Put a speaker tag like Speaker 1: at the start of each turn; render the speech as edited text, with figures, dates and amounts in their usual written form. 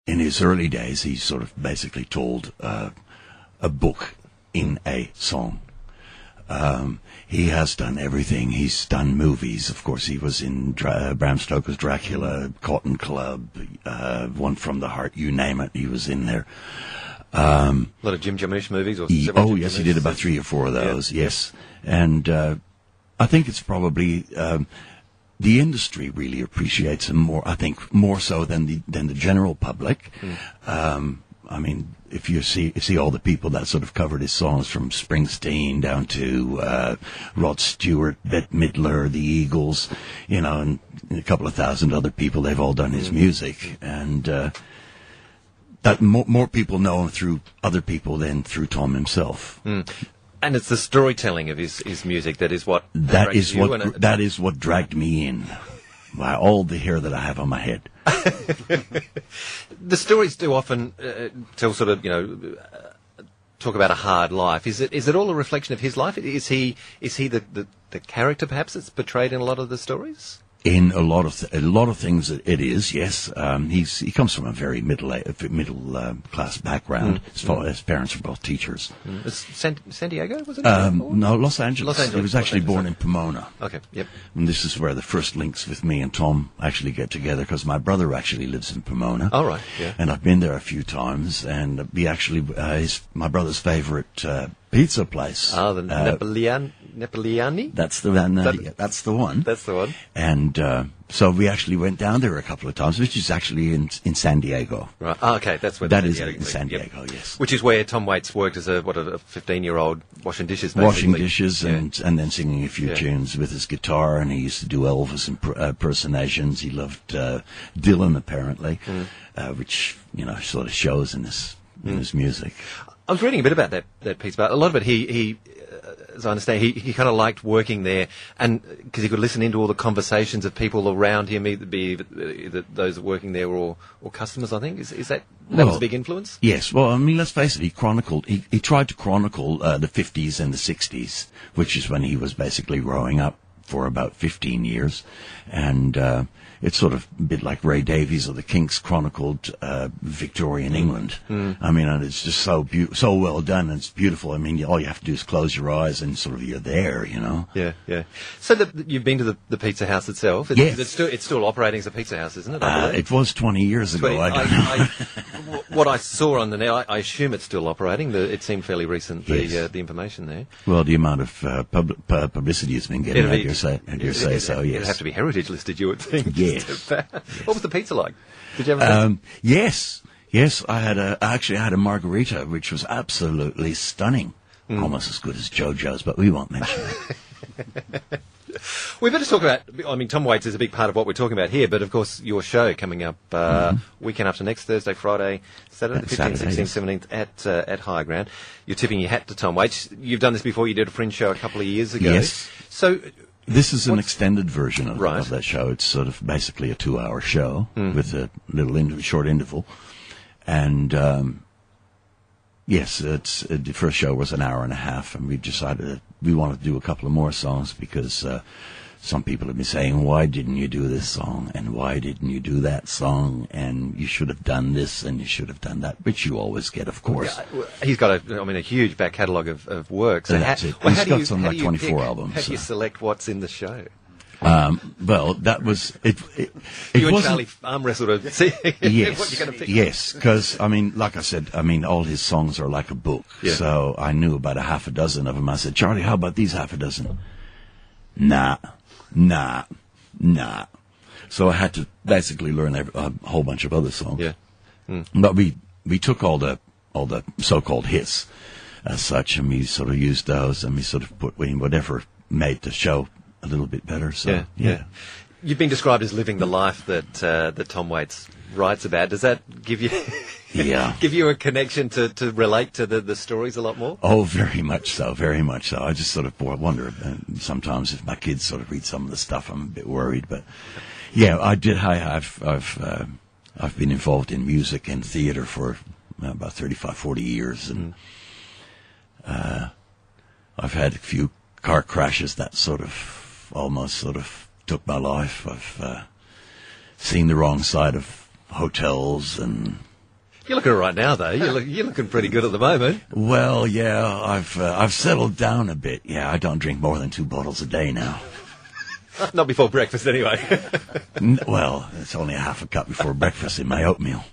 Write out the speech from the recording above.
Speaker 1: in his early days, he sort of basically told a book in a song. He has done everything. He's done movies. Of course, he was in Bram Stoker's Dracula, Cotton Club, One from the Heart, you name it, he was in there.
Speaker 2: A lot of Jim Jarmusch movies?
Speaker 1: He did about 3 or 4 of those, yes. And I think it's probably... the industry really appreciates him more, I think, more so than the general public. I mean, if you see all the people that sort of covered his songs, from Springsteen down to Rod Stewart, Bette Midler, the Eagles, you know, and a couple of thousand other people, they've all done his music. And that more people know him through other people than through Tom himself.
Speaker 2: And it's the storytelling of his music that is what
Speaker 1: that is what dragged me in. By all the hair that I have on my head.
Speaker 2: The stories do often tell sort of, talk about a hard life. Is it all a reflection of his life? Is he the character perhaps that's portrayed in a lot of the stories?
Speaker 1: In a lot of things, it is, yes. He comes from a very middle class background. His parents were both teachers.
Speaker 2: San Diego, was it?
Speaker 1: No, Los Angeles. He was actually born in Pomona.
Speaker 2: Okay, yep.
Speaker 1: And this is where the first links with me and Tom actually get together, because my brother actually lives in Pomona.
Speaker 2: All right, yeah.
Speaker 1: And I've been there a few times, and my brother's favourite pizza place.
Speaker 2: The Napoleani?
Speaker 1: That's the one. That's the one.
Speaker 2: That's the one.
Speaker 1: And so we actually went down there a couple of times, which is actually in San Diego.
Speaker 2: Right. Oh, okay, that's where
Speaker 1: that is in San Diego. Yep. Yes.
Speaker 2: Which is where Tom Waits worked as a 15-year-old washing dishes. Basically.
Speaker 1: Washing dishes and then singing a few tunes with his guitar, and he used to do Elvis impersonations. He loved Dylan apparently, which sort of shows in his music.
Speaker 2: I was reading a bit about that piece, but a lot of it he as I understand, he kind of liked working there, and because he could listen into all the conversations of people around him, either those working there or customers. I think is that was a big influence.
Speaker 1: Yes, well, I mean, let's face it. He tried to chronicle the 50s and the 60s, which is when he was basically growing up for about 15 years, and it's sort of a bit like Ray Davies or the Kinks chronicled Victorian England. I mean, and it's just so well done, and it's beautiful. I mean, all you have to do is close your eyes and sort of you're there,
Speaker 2: Yeah, yeah. So you've been to the pizza house itself?
Speaker 1: Yes.
Speaker 2: It's still operating as a pizza house, isn't it?
Speaker 1: It was 20 years ago.
Speaker 2: What I saw on the net, I assume it's still operating. It seemed fairly recent,
Speaker 1: yes.
Speaker 2: the information there.
Speaker 1: Well, the amount of publicity it's been getting, you say so, yes.
Speaker 2: It'd have to be heritage listed, you would think.
Speaker 1: Yes.
Speaker 2: What was the pizza like? Did you ever?
Speaker 1: Yes. I actually had a margarita, which was absolutely stunning. Almost as good as JoJo's, but we won't mention it.
Speaker 2: We better talk about, I mean, Tom Waits is a big part of what we're talking about here, but of course your show coming up weekend after next, Thursday, Friday, Saturday, the 15th, 16th, 17th at High Ground. You're tipping your hat to Tom Waits. You've done this before. You did a Fringe show a couple of years ago.
Speaker 1: Yes.
Speaker 2: So
Speaker 1: this is an extended version of that show. It's sort of basically a 2-hour show with a little short interval. And yes, the first show was an hour and a half, and we decided that we wanted to do a couple of more songs because some people have been saying, why didn't you do this song, and why didn't you do that song, and you should have done this and you should have done that, which you always get, of course.
Speaker 2: Yeah, he's got a huge back catalogue of work. So
Speaker 1: that's it. He's got some like 24 albums.
Speaker 2: How do you select what's in the show?
Speaker 1: Well, that was it.
Speaker 2: You and Charlie arm wrestled to see what you're going to pick.
Speaker 1: Yes, because I mean, like I said, all his songs are like a book. Yeah. So I knew about a half a dozen of them. I said, Charlie, how about these half a dozen? Nah. So I had to basically learn a whole bunch of other songs.
Speaker 2: Yeah.
Speaker 1: But we took all the so-called hits as such, and we sort of used those, and we sort of put whatever made the show a little bit better. So yeah.
Speaker 2: You've been described as living the life that Tom Waits writes about. Does that give you give you a connection to relate to the stories a lot more?
Speaker 1: Oh, very much so. I just sort of wonder sometimes if my kids sort of read some of the stuff. I'm a bit worried, but yeah, I did. I've been involved in music and theatre for about 40 years, and I've had a few car crashes that almost took my life. I've seen the wrong side of hotels and
Speaker 2: You're looking all right now, though. You're looking pretty good at the moment.
Speaker 1: Well, yeah, I've settled down a bit. Yeah, I don't drink more than 2 bottles a day now.
Speaker 2: Not before breakfast, anyway.
Speaker 1: Well, it's only a half a cup before breakfast in my oatmeal.